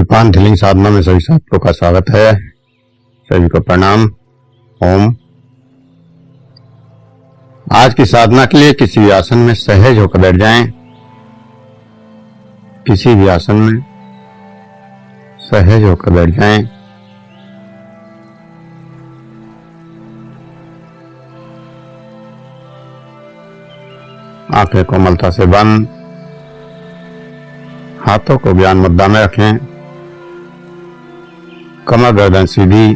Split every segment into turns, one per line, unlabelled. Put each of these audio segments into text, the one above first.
कल्पांत healing साधना में सभी छात्रों का स्वागत है। सभी को प्रणाम। ओम। आज की साधना के लिए किसी भी आसन में सहज होकर बैठ जाएं। किसी भी आसन में सहज होकर बैठ जाएं। आंखें कोमलता से बंद, हाथों को ज्ञान मुद्रा में रखें, कमर गर्दन सीधी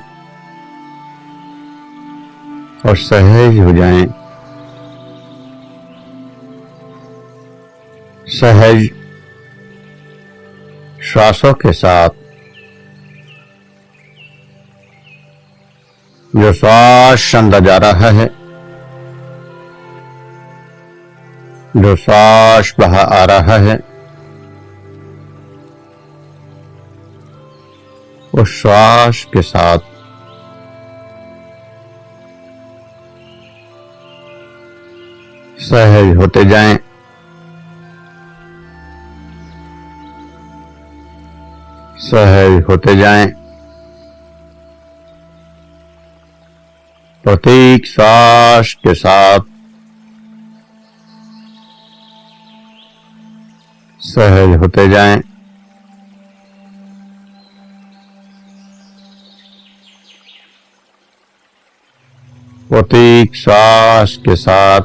और सहज हो जाएं। सहज श्वासों के साथ जो श्वास अंदर जा रहा है, जो श्वास बाहर आ रहा है, उस श्वास के साथ सहज होते जाएं। सहज होते जाएं। प्रत्येक श्वास के साथ सहज होते जाएं। प्रत्येक श्वास के साथ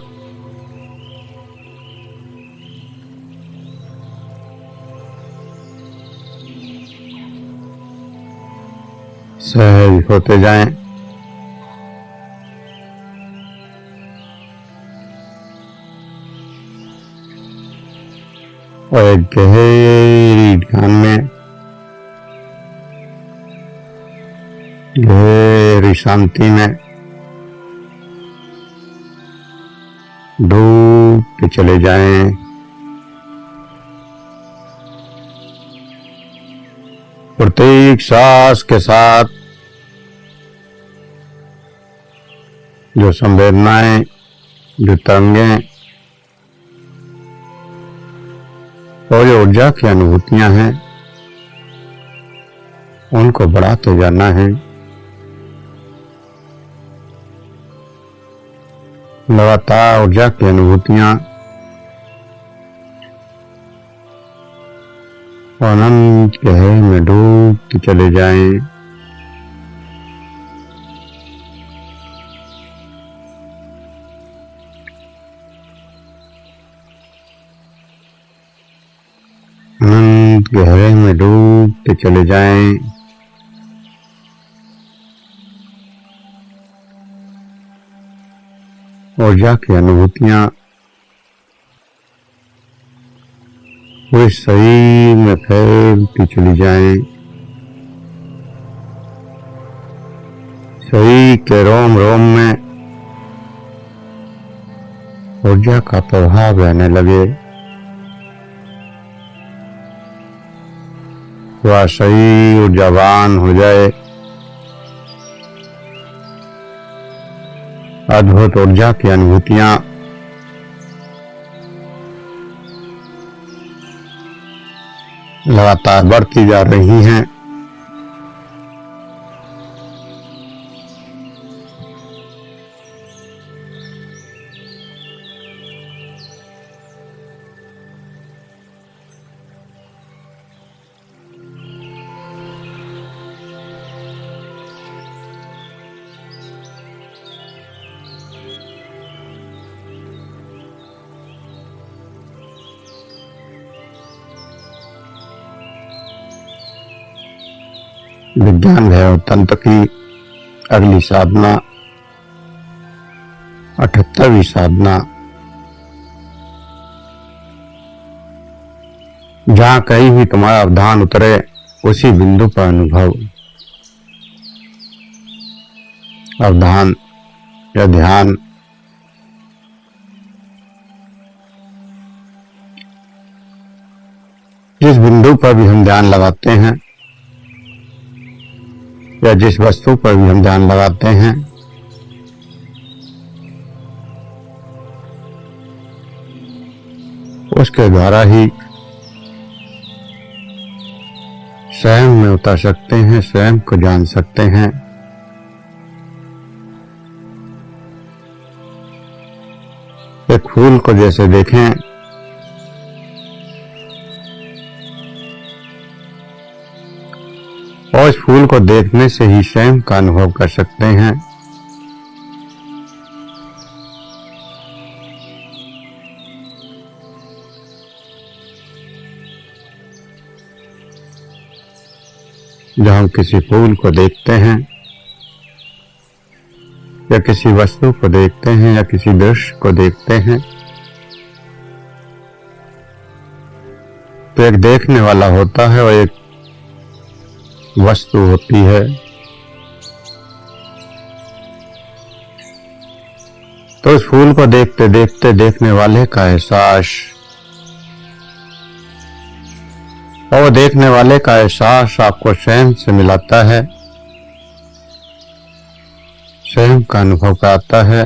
सहज होते जाएं। और एक गहरी ध्यान में, गहरी शांति में डूबते चले जाएं। प्रत्येक श्वास के साथ जो संवेदनाएं, जो तरंगें और जो ऊर्जा की अनुभूतियां हैं, उनको बढ़ाते जाना है। लगातार ऊर्जा की अनुभूतियां अनंत गहराई में डूबते चले जाएं। अनंत गहराई में डूबते चले जाएं। ऊर्जा की अनुभूतियां पूरे शरीर में फैलती चली जाएं। शरीर के रोम रोम में ऊर्जा का प्रभाव रहने लगे। वह शरीर ऊर्जावान हो जाए। अद्भुत ऊर्जा की अनुभूतियां लगातार बढ़ती जा रही हैं। विज्ञान भैरव तंत्र की अगली साधना 78वीं साधना, जहां कहीं भी तुम्हारा अवधान उतरे उसी बिंदु पर अनुभव, अवधान या ध्यान। जिस बिंदु पर भी हम ध्यान लगाते हैं या जिस वस्तु पर भी हम ध्यान लगाते हैं, उसके द्वारा ही स्वयं में उतर सकते हैं, स्वयं को जान सकते हैं। एक फूल को जैसे देखें, और इस फूल को देखने से ही स्वयं का अनुभव कर सकते हैं। जब हम किसी फूल को देखते हैं या किसी वस्तु को देखते हैं या किसी दृश्य को देखते हैं, तो एक देखने वाला होता है और एक वस्तु होती है। तो उस फूल को देखते देखते देखने वाले का एहसास, और देखने वाले का एहसास आपको स्वयं से मिलाता है, स्वयं का अनुभव कराता है।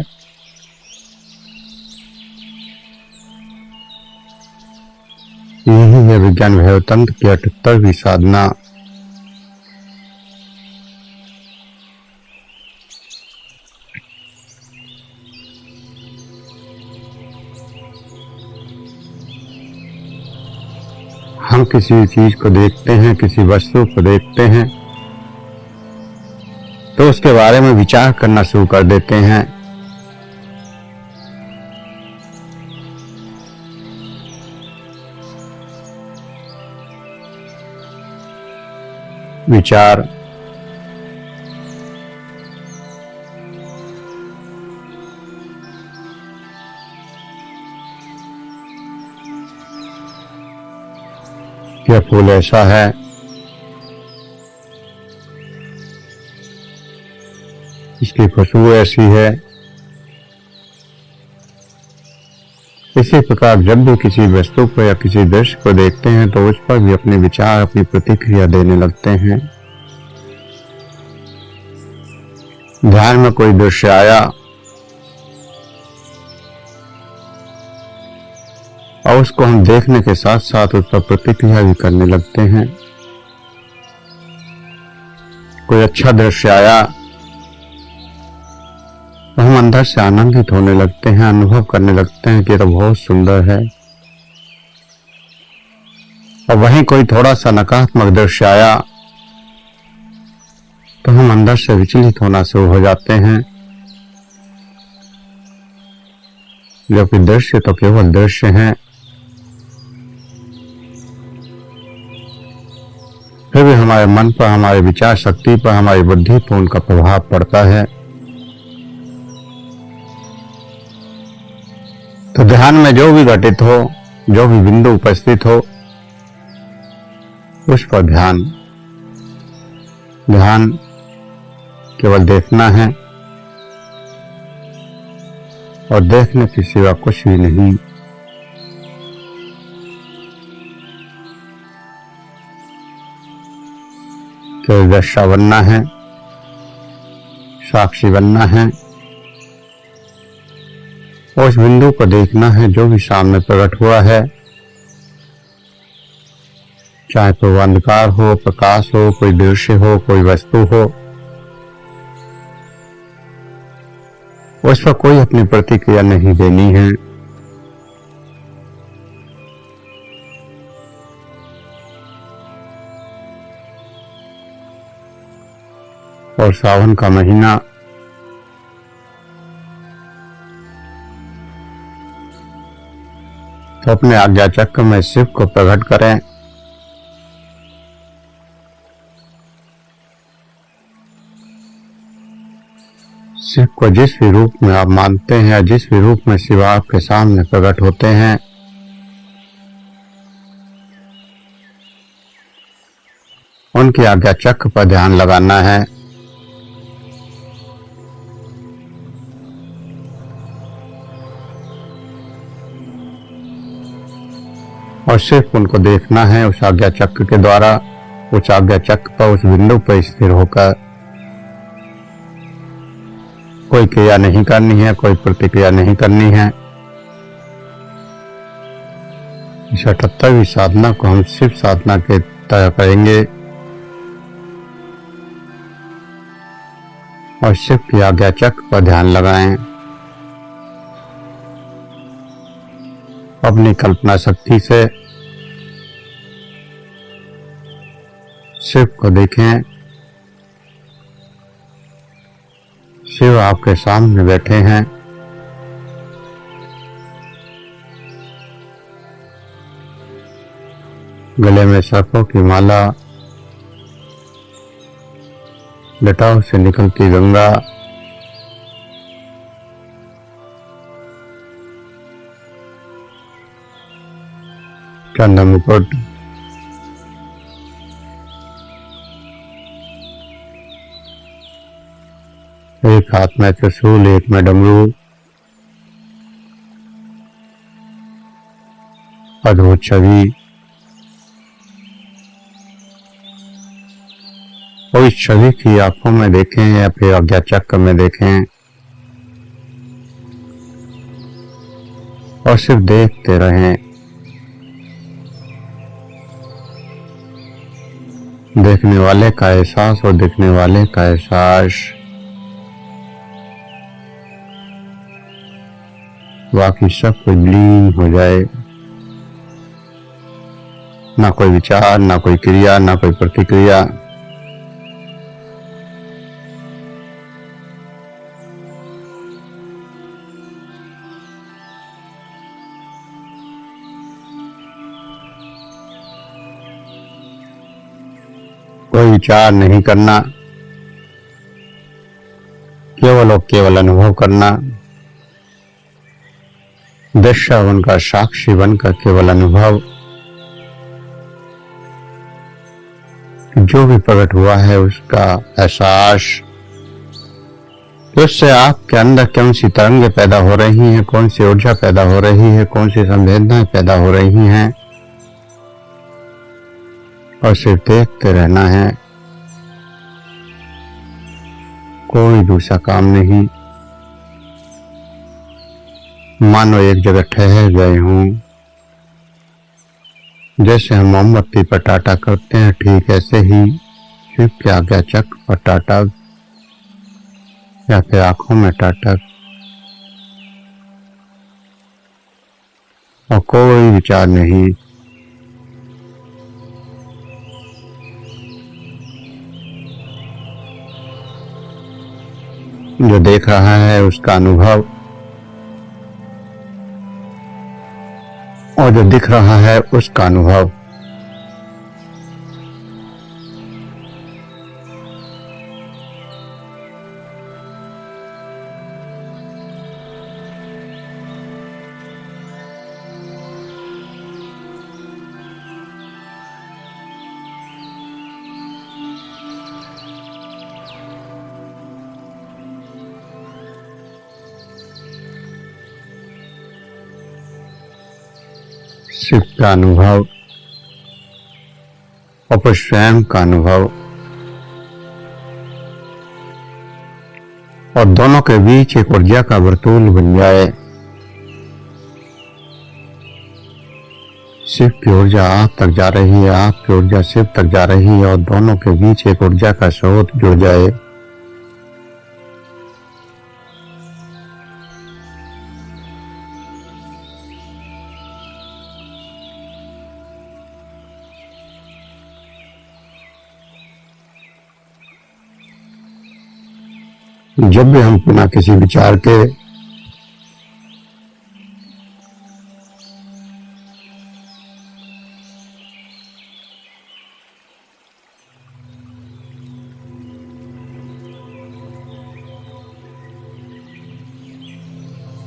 यही है विज्ञान भैरव तंत्र की 78वीं साधना। हम किसी चीज को देखते हैं, किसी वस्तु को देखते हैं, तो उसके बारे में विचार करना शुरू कर देते हैं। विचार यह फूल ऐसा है, इसकी खुशबू ऐसी है। इसी प्रकार जब भी किसी वस्तु को या किसी दृश्य को देखते हैं तो उस पर भी अपने विचार, अपनी प्रतिक्रिया देने लगते हैं। ध्यान में कोई दृश्य आया और उसको हम देखने के साथ साथ उस पर प्रतिक्रिया भी करने लगते हैं। कोई अच्छा दृश्य आया तो हम अंदर से आनंदित होने लगते हैं, अनुभव करने लगते हैं कि ये तो बहुत सुंदर है। और वहीं कोई थोड़ा सा नकारात्मक दृश्य आया तो हम अंदर से विचलित होना शुरू हो जाते हैं, जबकि दृश्य तो केवल दृश्य है। फिर भी हमारे मन पर, हमारे विचार शक्ति पर, हमारी बुद्धि पर उनका प्रभाव पड़ता है। तो ध्यान में जो भी घटित हो, जो भी बिंदु उपस्थित हो, उस पर ध्यान केवल देखना है और देखने के सिवा कुछ भी नहीं। केवल दृश्य बनना है, साक्षी बनना है, और उस बिंदु को देखना है जो भी सामने प्रकट हुआ है, चाहे तो अंधकार हो, प्रकाश हो, कोई दृश्य हो, कोई वस्तु हो, उस पर कोई अपनी प्रतिक्रिया नहीं देनी है। और सावन का महीना तो अपने आज्ञा चक्र में शिव को प्रकट करें। शिव को जिस भी रूप में आप मानते हैं, जिस भी रूप में शिव आपके सामने प्रकट होते हैं, उनकी आज्ञा चक्र पर ध्यान लगाना है। और सिर्फ उनको देखना है उस आज्ञा चक्र के द्वारा, उस आज्ञा चक्र पर, उस बिंदु पर स्थिर होकर। कोई क्रिया नहीं करनी है, कोई प्रतिक्रिया नहीं करनी है। इस 78वीं साधना को हम शिव साधना के तरह करेंगे। और शिव की आज्ञा चक्र पर ध्यान लगाएं। अपनी कल्पना शक्ति से शिव को देखें। शिव आपके सामने बैठे हैं। गले में सर्पों की माला, लटाओं से निकलती गंगा, चंद्र मुकुट, एक हाथ में त्रिशूल, एक में डमरू, अद्भुत छवि। और इस छवि की आंखों में देखें या फिर आज्ञा चक्र में देखें और सिर्फ देखते रहें। देखने वाले का एहसास और दिखने वाले का एहसास, बाकी सब कुछ लीन हो जाए। ना कोई विचार, ना कोई क्रिया, ना कोई प्रतिक्रिया। कोई विचार नहीं करना, केवल और केवल अनुभव करना। दृश्य बनकर, साक्षी बनकर केवल अनुभव। जो भी प्रकट हुआ है उसका एहसास, उससे आपके अंदर कौन सी तरंगें पैदा हो रही हैं, कौन सी ऊर्जा पैदा हो रही है, कौन सी संवेदनाएं पैदा हो रही हैं, और सिर्फ देखते रहना है। कोई दूसरा काम नहीं। मानो एक जगह ठहर गए हों। जैसे हम मोमबत्ती पर टाटा करते हैं, ठीक ऐसे ही शिव की आज्ञा चक्र पर टाटा या फिर आंखों में टाटा, और कोई विचार नहीं। जो देख रहा है उसका अनुभव, और जो दिख रहा है उसका अनुभव। शिव का अनुभव और स्वयं का अनुभव, और दोनों के बीच एक ऊर्जा का वर्तुल बन जाए। शिव की ऊर्जा आप तक जा रही है, आपकी ऊर्जा शिव तक जा रही है, और दोनों के बीच एक ऊर्जा का स्रोत जुड़ जाए। जब भी हम बिना किसी विचार के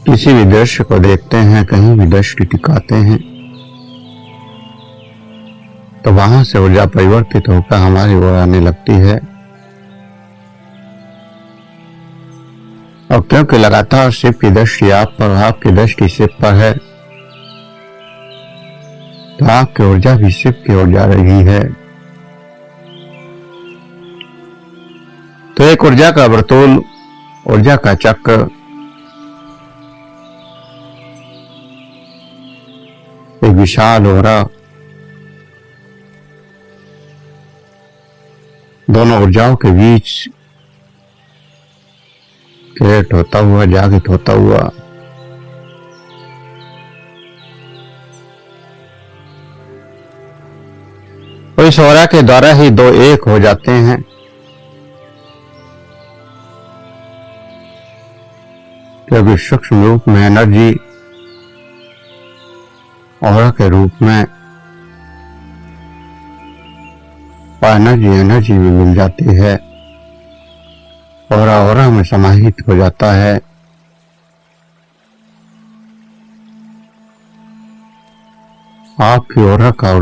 किसी भी दृश्य को देखते हैं, कहीं भी दृष्टि टिकाते हैं, तो वहां से ऊर्जा परिवर्तित होकर हमारी ओर आने लगती है। और क्योंकि लगातार शिव की दृष्टि आप पर, आपकी दृष्टि शिव पर है, तो आपकी ऊर्जा भी शिव की ओर जा रही है। तो एक ऊर्जा का वर्तुल, ऊर्जा का चक्र, एक विशाल ओरा, दोनों ऊर्जाओं के बीच क्रिएट होता हुआ, जागृत होता हुआ तो इस ऑरा के द्वारा ही दो एक हो जाते हैं। क्योंकि सूक्ष्म रूप में एनर्जी ऑरा के रूप में और एनर्जी भी मिल जाती है। ऑरा में समाहित हो जाता है। आपकी ऑरा का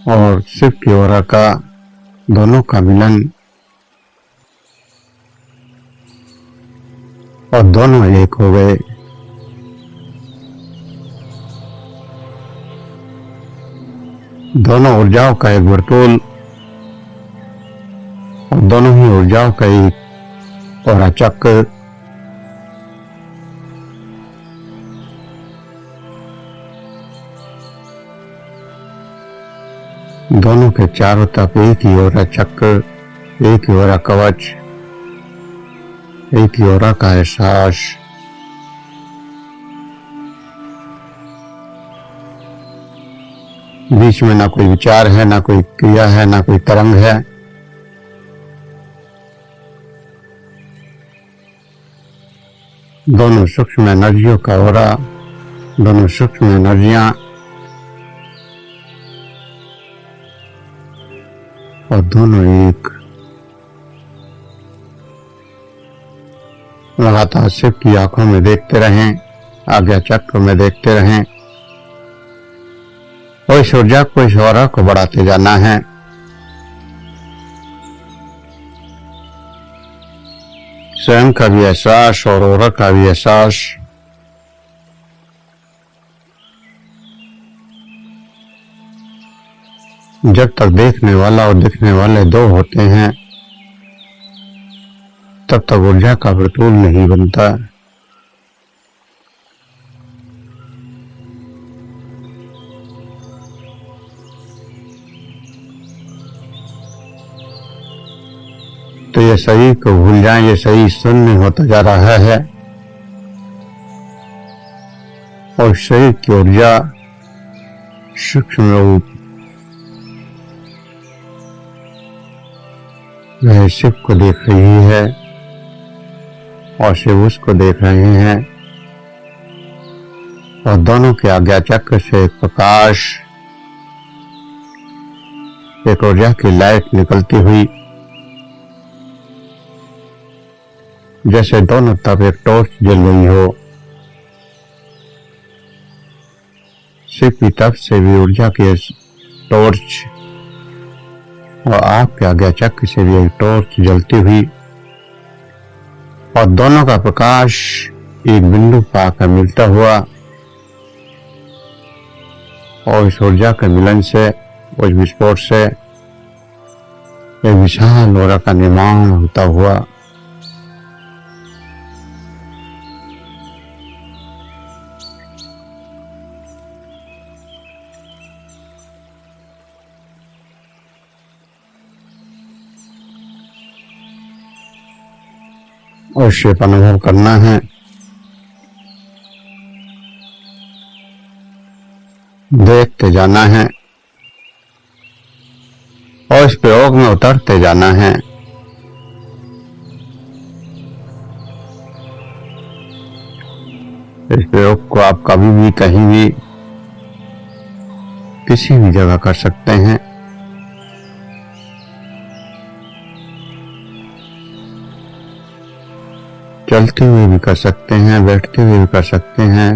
और शिव की ऑरा का दोनों का मिलन और दोनों एक हो गए। दोनों ऊर्जाओं का एक वर्तुल और दोनों ही ऊर्जाओं का एक ऑरा चक्र। दोनों के चारों तरफ एक ही ऑरा चक्र, एक ही ऑरा कवच, एक ही ऑरा का एहसास। बीच में ना कोई विचार है, ना कोई क्रिया है, ना कोई तरंग है। दोनों सूक्ष्म एनर्जियों का ऑरा, दोनों सूक्ष्म एनर्जियां और दोनों एक। लगातार शिव की आंखों में देखते रहें, आज्ञा चक्र में देखते रहें और इस ऊर्जा को, इस ऑरा को बढ़ाते जाना है। स्वयं का भी एहसास और ऑरा का भी एहसास। जब तक देखने वाला और दिखने वाले दो होते हैं तब तक ऊर्जा का वर्तुल नहीं बनता। तो ये शरीर को भूल जाएं, ये शरीर शून्य होता जा रहा है और शरीर की ऊर्जा सूक्ष्म रूप वह शिव को देख रही है और शिव उसको देख रहे हैं और दोनों के आज्ञा चक्र से एक प्रकाश, एक ऊर्जा की लाइट निकलती हुई, जैसे दोनों तरफ एक टॉर्च जल रही हो। शिव की तरफ से भी ऊर्जा की टॉर्च और आपके आज्ञा चक्र से भी एक टॉर्च जलती हुई और दोनों का प्रकाश एक बिंदु पर आकर मिलता हुआ और इस ऊर्जा के मिलन से, उस विस्फोट से एक विशाल ऑरा का निर्माण होता हुआ और शिव अनुभव करना है। देखते जाना है और इस प्रयोग में उतरते जाना है। इस प्रयोग को आप कभी भी, कहीं भी, किसी भी जगह कर सकते हैं। चलते हुए भी कर सकते हैं, बैठते हुए भी कर सकते हैं।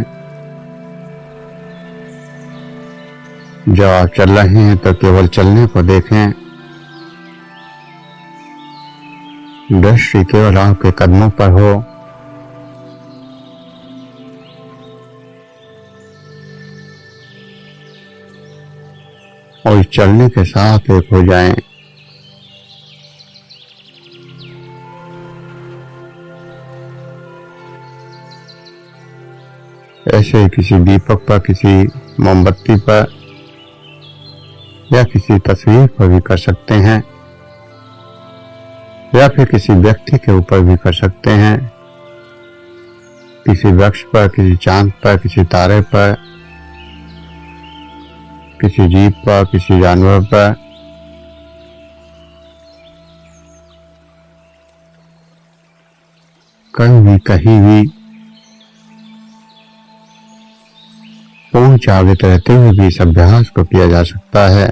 जब आप चल रहे हैं तो केवल चलने को देखें। दृष्टि केवल आपके कदमों पर हो। और चलने के साथ एक हो जाएं। ऐसे किसी दीपक पर, किसी मोमबत्ती पर या किसी तस्वीर पर भी कर सकते हैं। या फिर किसी व्यक्ति के ऊपर भी कर सकते हैं, किसी वृक्ष पर, किसी चांद पर, किसी तारे पर, किसी जीव पर, किसी जानवर पर। कहीं भी कहीं भी पूर्ण जागृत रहते हुए भी इस अभ्यास को किया जा सकता है।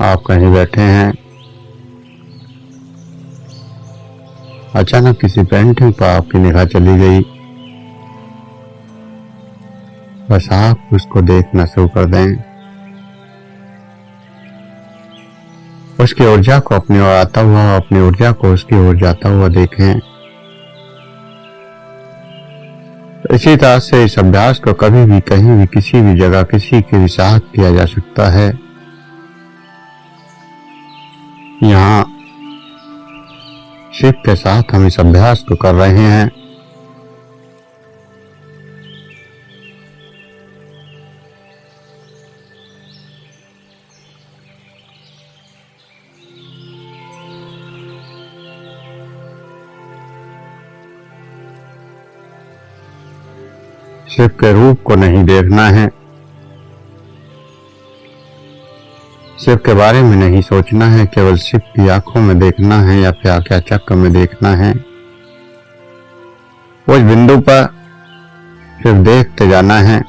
आप कहीं बैठे हैं, अचानक किसी पेंटिंग पर आपकी निगाह चली गई, बस आप उसको देखना शुरू कर दें। उसकी ऊर्जा को अपनी ओर आता हुआ, अपनी ऊर्जा को उसकी ओर जाता हुआ देखें। इसी तरह से इस अभ्यास को कभी भी, कहीं भी, किसी भी जगह, किसी के भी साथ किया जा सकता है। यहाँ शिव के साथ हम इस अभ्यास को कर रहे हैं। शिव के रूप को नहीं देखना है, शिव के बारे में नहीं सोचना है, केवल शिव की आंखों में देखना है या फिर आज्ञा चक्र में देखना है। उस बिंदु पर सिर्फ देखते जाना है।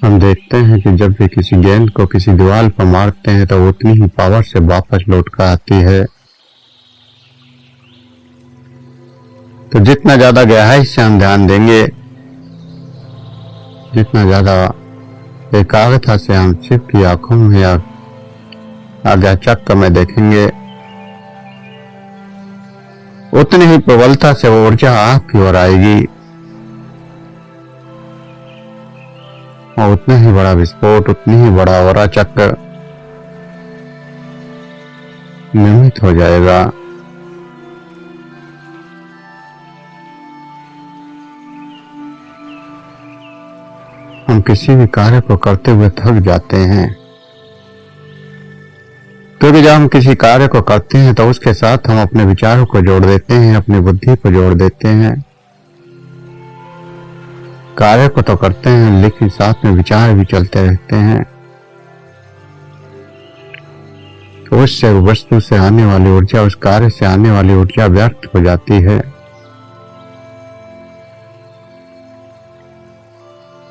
हम देखते हैं कि जब भी किसी गेंद को किसी दीवार पर मारते हैं तो उतनी ही पावर से वापस लौट कर आती है। तो जितना ज्यादा गहराई से हम ध्यान देंगे, जितना ज्यादा एकाग्रता से हम शिव की आंखों में या आज्ञा चक्र में देखेंगे, उतनी ही प्रबलता से वो ऊर्जा आपकी ओर आएगी और उतना ही बड़ा विस्फोट, उतनी ही बड़ा औरा चक्र निर्मित हो जाएगा। हम किसी भी कार्य को करते हुए थक जाते हैं, क्योंकि जब हम किसी कार्य को करते हैं तो उसके साथ हम अपने विचारों को जोड़ देते हैं, अपनी बुद्धि को जोड़ देते हैं। कार्य को तो करते हैं लेकिन साथ में विचार भी चलते रहते हैं। तो उससे वस्तु से आने वाली ऊर्जा, उस कार्य से आने वाली ऊर्जा व्यर्थ हो जाती है।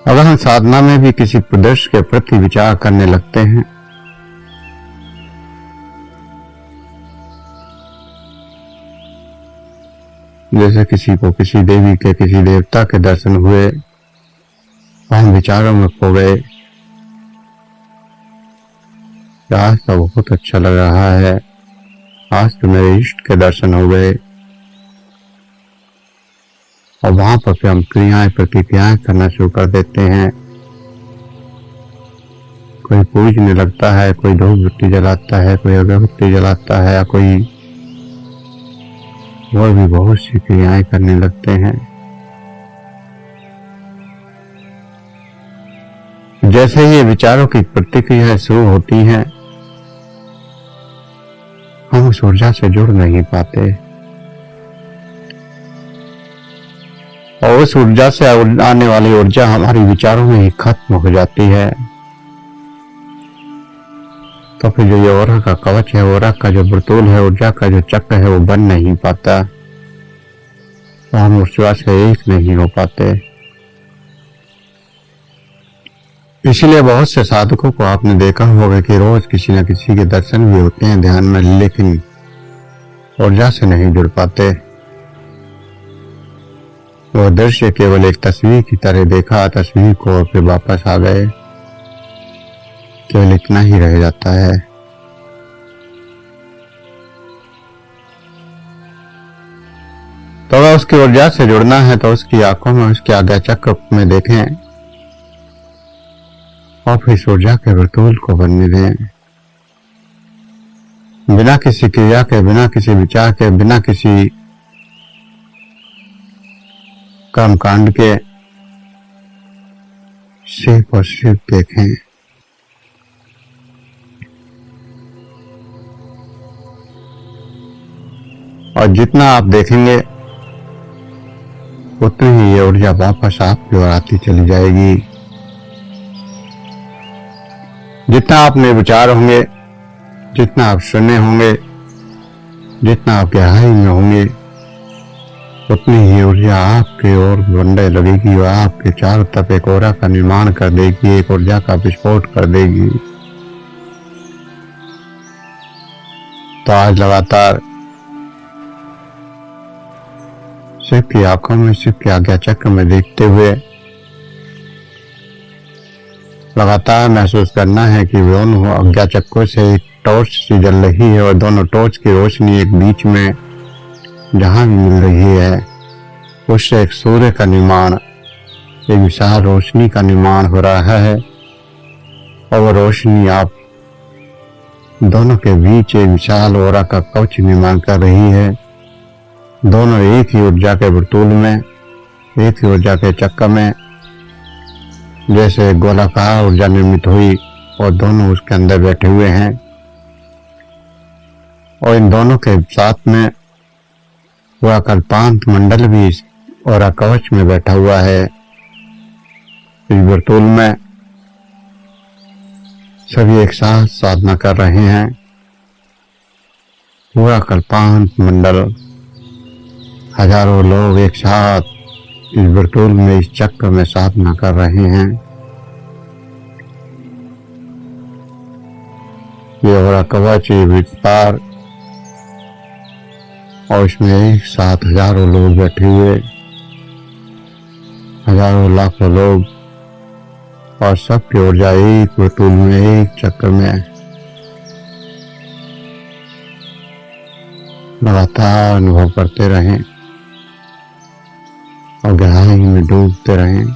अगर हम साधना में भी किसी प्रदर्श के प्रति विचार करने लगते हैं, जैसे किसी को किसी देवी के, किसी देवता के दर्शन हुए, हम विचारों में खो गए, आज तो बहुत अच्छा लग रहा है, आज तो मेरे इष्ट के दर्शन हो गए, और वहां पर फिर हम क्रियाएं प्रतिक्रियाएं करना शुरू कर देते हैं। कोई पूजने लगता है, कोई धूप बत्ती जलाता है, कोई अगरबत्ती जलाता है, या कोई और भी बहुत सी क्रियाएं करने लगते हैं। जैसे ही विचारों की प्रतिक्रियाएं शुरू होती हैं, हम उस ऊर्जा से जुड़ नहीं पाते और उस ऊर्जा से आने वाली ऊर्जा हमारी विचारों में ही खत्म हो जाती है। तो फिर जो ये ओरा का कवच है, ओरा का जो वर्तुल है, ऊर्जा का जो चक्र है, वो बन नहीं पाता, तो हम ऊर्जा से एक नहीं हो पाते। इसीलिए बहुत से साधकों को आपने देखा होगा कि रोज किसी न किसी के दर्शन भी होते हैं ध्यान में, लेकिन ऊर्जा से नहीं जुड़ पाते। वो दृश्य केवल एक तस्वीर की तरह देखा, तस्वीर को और फिर वापस आ गए, केवल इतना ही रह जाता है। तो अगर उसकी ऊर्जा से जुड़ना है तो उसकी आंखों में, उसके आज्ञा चक्र में देखें। और फिर इस ऊर्जा के वर्तुल को बनने दें, बिना किसी क्रिया के, बिना किसी विचार के, बिना किसी कर्म कांड के सिर्फ और सिर्फ देखें। और जितना आप देखेंगे उतनी ही ये ऊर्जा वापस आपकी ओर आती चली जाएगी। जितना आपने विचार होंगे, जितना आप सुने होंगे, जितना आप गहराई में होंगे, उतनी ही ऊर्जा आपके ओर बढ़ने लगेगी और आपके चारों तरफ एक ओरा का निर्माण कर देगी, एक ऊर्जा का विस्फोट कर देगी। तो आज लगातार शिव की आंखों में, शिव के आज्ञा चक्र में देखते हुए लगातार महसूस करना है कि दोनों आज्ञा चक्रों से एक टॉर्च सी जल रही है और दोनों टॉर्च की रोशनी एक बीच में जहां भी मिल रही है उससे एक सूर्य का निर्माण, एक विशाल रोशनी का निर्माण हो रहा है। और वो रोशनी आप दोनों के बीच एक विशाल ओरा का कवच निर्माण कर रही है। दोनों एक ही ऊर्जा के वर्तुल में, एक ही ऊर्जा के चक्र में जैसे गोलाकार ऊर्जा निर्मित हुई और दोनों उसके अंदर बैठे हुए हैं। और इन दोनों के साथ में वह कल्पांत मंडल भी और कवच में बैठा हुआ है। इस वर्तुल में सभी एक साथ साधना कर रहे हैं। पूरा कल्पांत मंडल, हजारों लोग एक साथ इस वर्तुल में, इस चक्र में साधना कर रहे हैं। ये हो रहा कवच, ये विस्तार, और इसमें एक साथ हजारों लोग बैठे हुए, हजारों लाखों लोग, और सबकी ऊर्जा एक वर्तुल में, एक चक्र में लगातार अनुभव करते रहें और गहराई में डूबते रहें।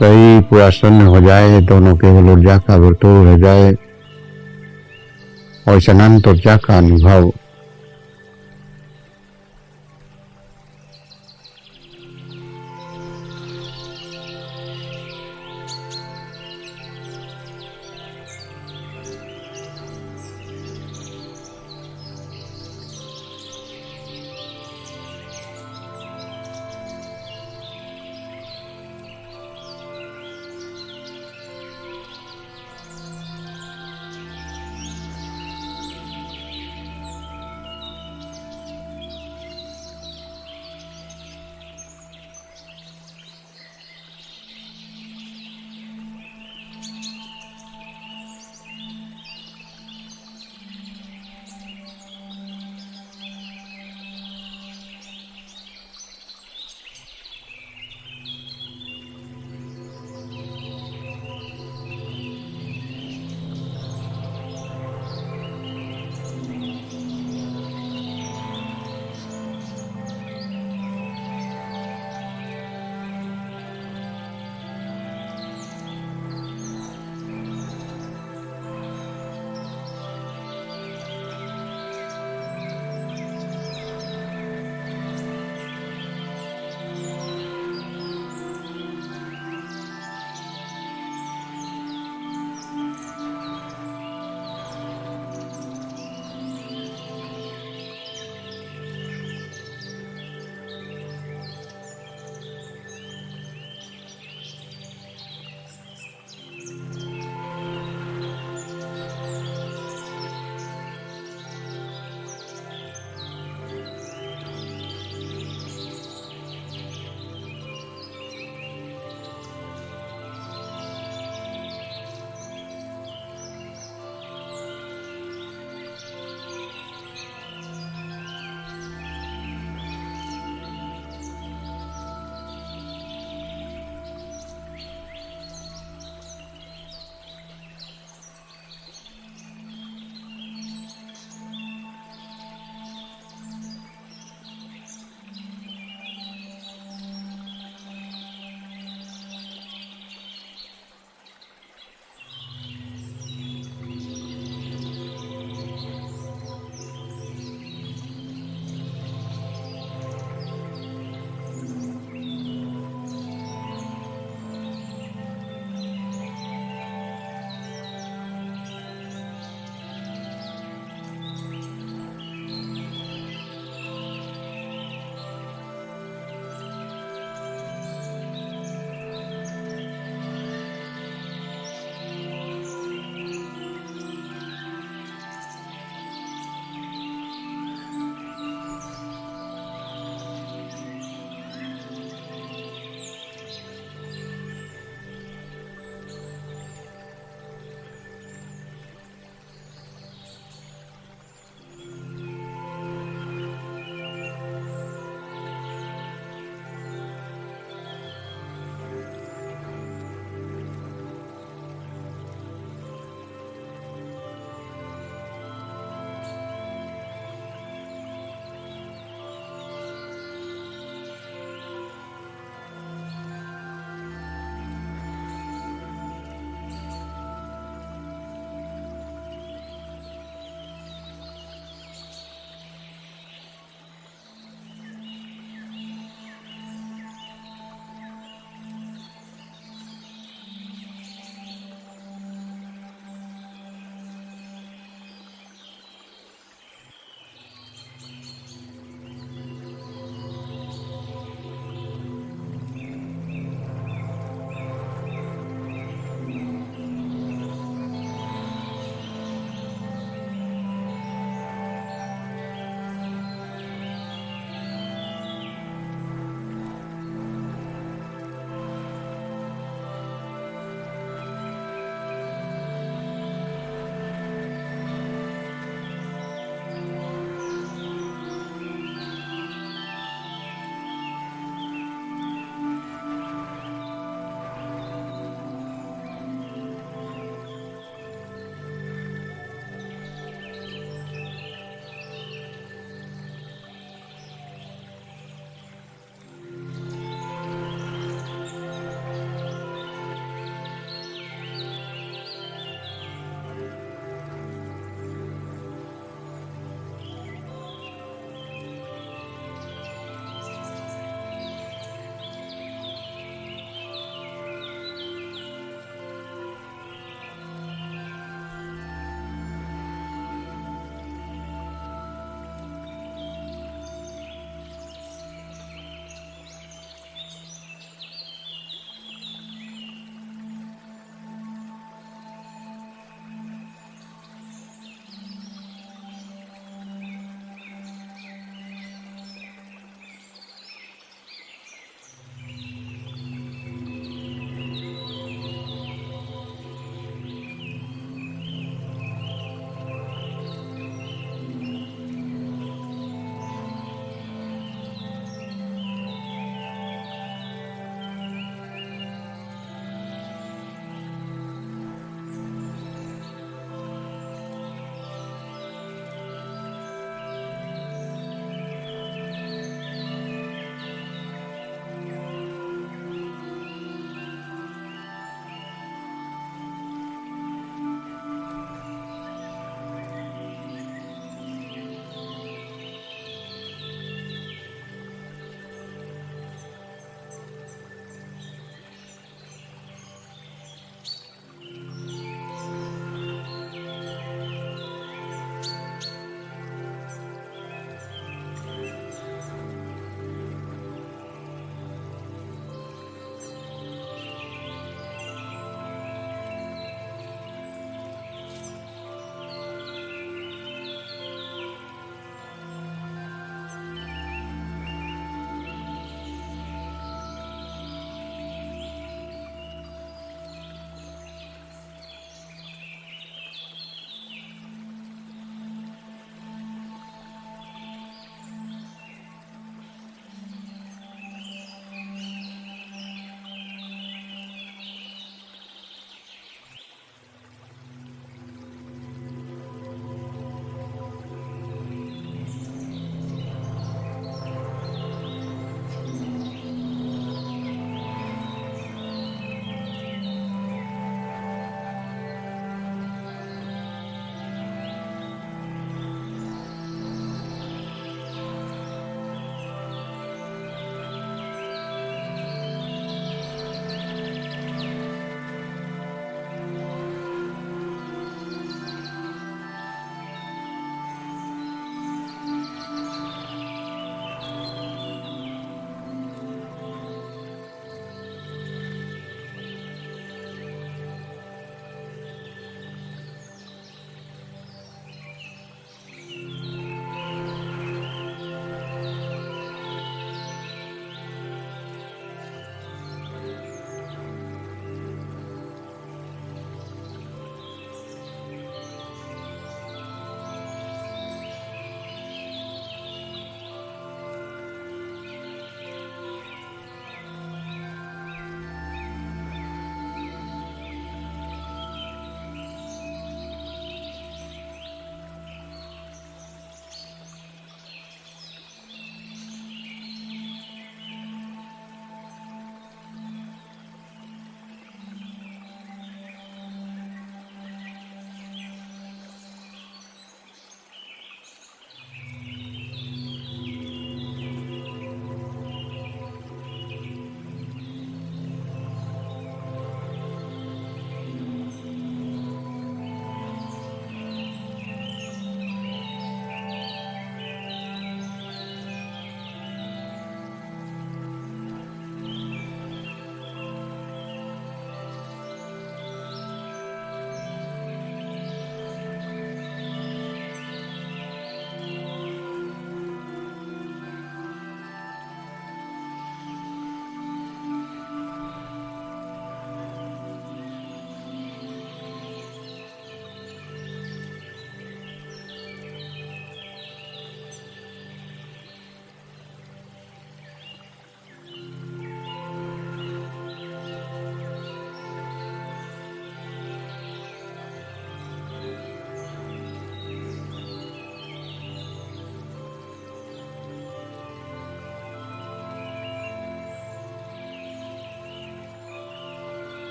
कहीं पूरा शून्य हो जाए, दोनों केवल ऊर्जा का वर्तुल हो जाए और इस अनंत ऊर्जा का अनुभव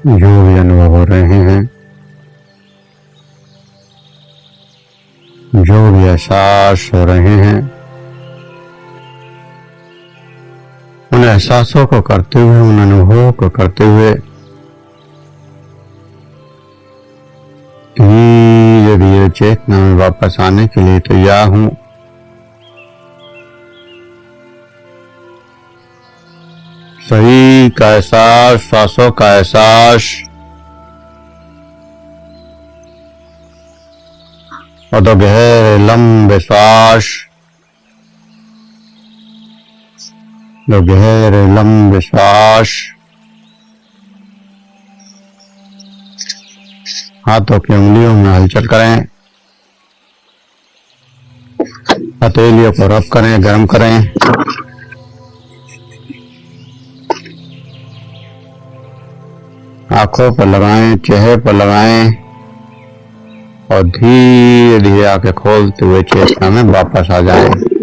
जो भी अनुभव हो रहे हैं, जो भी एहसास हो रहे हैं, उन एहसासों को करते हुए, उन अनुभवों को करते हुए धीरे धीरे चेतना में वापस आने के लिए तैयार हूं। शरीर का एहसास, श्वासों का एहसास और दो गहरे लंबे श्वास, दो गहरे लंबे श्वास। हाथों की उंगलियों में हलचल करें, हथेलियों को रब करें, गर्म करें। आंखों पर लगाएं, चेहरे पर लगाएं और धीरे धीरे आंखें खोलते हुए चेतना में वापस आ जाएं।